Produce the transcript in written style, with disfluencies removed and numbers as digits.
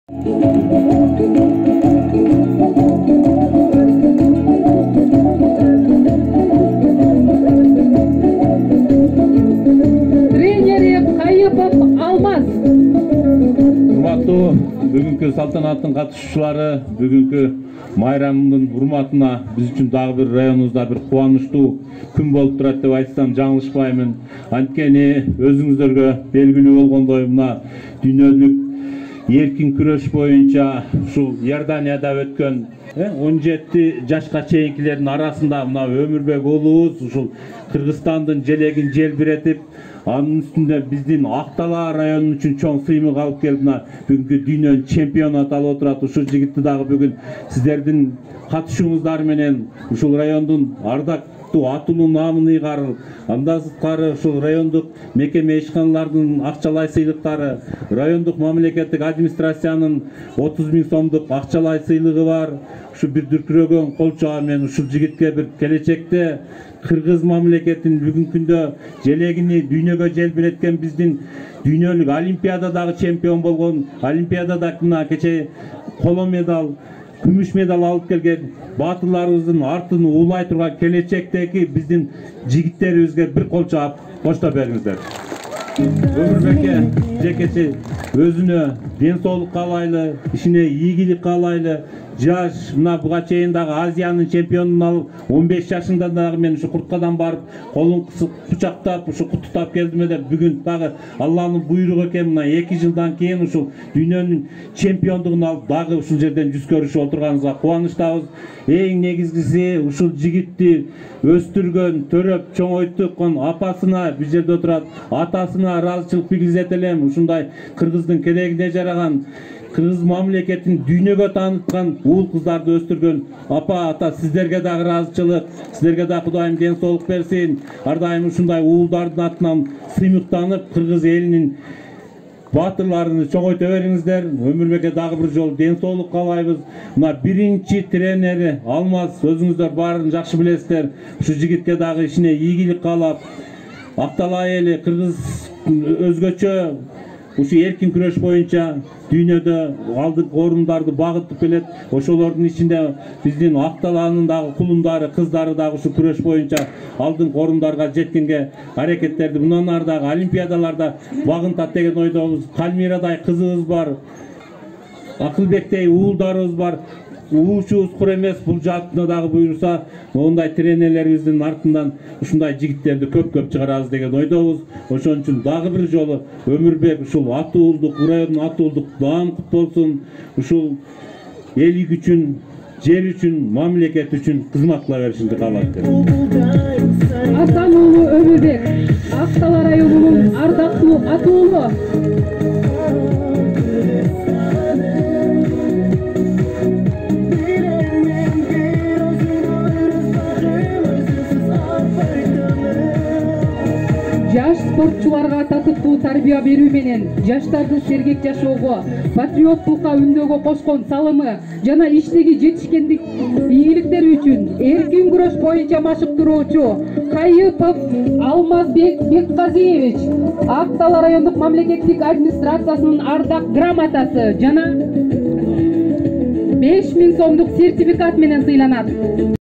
Тренери Кайыпов Алмаз. Урматтуу бүгүнкү салтанаттын катышуучулары, бүгүнкү майрамдын урматына биз үчүн дагы бир районубузда бир кубанычтуу күн болуп турат деп айтсам жаңылышпаймын. Анткени өзүңүздөргө белгилүү болгондой мына дүйнөлүк эркин күрөш боюнча ушул Иорданияда өткөн 17 жашка чейинкилердин арасында мына Өмүрбек уулубуз ушул Кыргызстандын желегин желбиретип, анын үстүндө биздин Ак-Талаа району үчүн чоң сыймык алып келип, мына бүгүнкү дүйнөнүн чемпиону аталып отурат. Ушул жигитти дагы бүгүн сиздердин катышуңуздар менен ушул райондун ардактуу атылуу наамын ыйгарып, андан сырткары ушул райондук мекеме ишканалардын акчалай сыйлыктары, райондук мамлекеттик администрациянын 30 000 сомдук акчалай сыйлыгы бар. Ушу бир дүркүрөгөн кол чаба менен ушул жигитке бир келечекте Кыргыз мамлекетинин бүгүнкү күндө желегини дүйнөгө желбиреткен, биздин дүйнөлүк олимпиададагы чемпион болгон, олимпиадада мына кече коло медаль, күмүш медаль алып келген баатырларыбыздын артын уулай турган келечектеги биздин жигиттерибизге бир кол чаап коштоп бериңиздер. Өмүрбекке жекечи өзүнө ден соолук каалайлы, ишине ийгилик каалайлы. Жаш мына буга чейин дагы Азиянын чемпионун алып, 15 жашында дагы мен ушу курткадан барып, колун кучактап, ушу куттуктап келдим эле. Бүгүн дагы Алланын буйругу экен, мына 2 жылдан кийин ушул дүйнөнүн чемпиондугун алып, дагы ушул жерден жүз көрүшүп отурганыбызга кубанычтабыз. Эң негизгиси ушул жигитти өстүргөн, төрөп, чоңойткон апасына, бул жерде отурат, атасына ыраазычылык билгизет элем. Ушундай Кыргыздын келегине жараган, Кыргыз мамлекетин дүйнөгө тааныткан уул кыздарды өстүргөн апа, ата, сиздерге дагы ыраазычылык, сиздерге дагы Кудайым ден соолук берсин. Ар дайым ушундай уулдардын атынан сыймыктанып, Кыргыз элинин баатырларыны чоңойто бериңиздер. Өмүрбекке дагы бир жолу ден соолук каалайбыз. Мына биринчи тренери Алмаз, өзүңүздөр баарын жакшы билесиздер. Ушу жигитке дагы ишине ийгилик каалап, Ак-Талаа эли, Кыргыз өзгөчө ушу эркин күрөш боюнча дүйнөдө алдыңкы орундарды багытып келет. Ошолордун ичинде биздин Ак-Талаанын дагы кулундары, кыздары дагы ушу күрөш боюнча алдыңкы орундарга жеткенге аракеттерди мындан ары дагы олимпиадаларда багынтат деген ойдобуз. Кальмирадай кызыбыз бар, Акылбектей уулдарыбыз бар. Уучубуз кур эмес, бул жаатына дагы буйруса, мондай тренерлерибиздин артынан ушундай жигиттерди көп чыгарабыз деген ойдобуз. Ошон үчүн дагы бир жолу Өмүрбек ушул атуулдук, райондун атуулдук даам кут болсун. Ушул элик үчүн, жер үчүн, мамлекет үчүн кызмат кыла беришинди каалайт. Асан уулу Өмүрбек, Ак-Талаа районунун ардактуу атуулу. Жаш спортчуларга татыктуу тарбия берүү менен жаштардын сергек жашоого, патриоттукка үндөгө кошкон салымы жана иштеги жетишкендик ийгиликтери үчүн эркин күрөш боюнча машыктыруучу Кайыпов Алмазбек Бекказиевич Ак-Талаа райондук мамлекеттик администрациясынын ардак грамотасы жана 5000 сомдук сертификат менен сыйланат.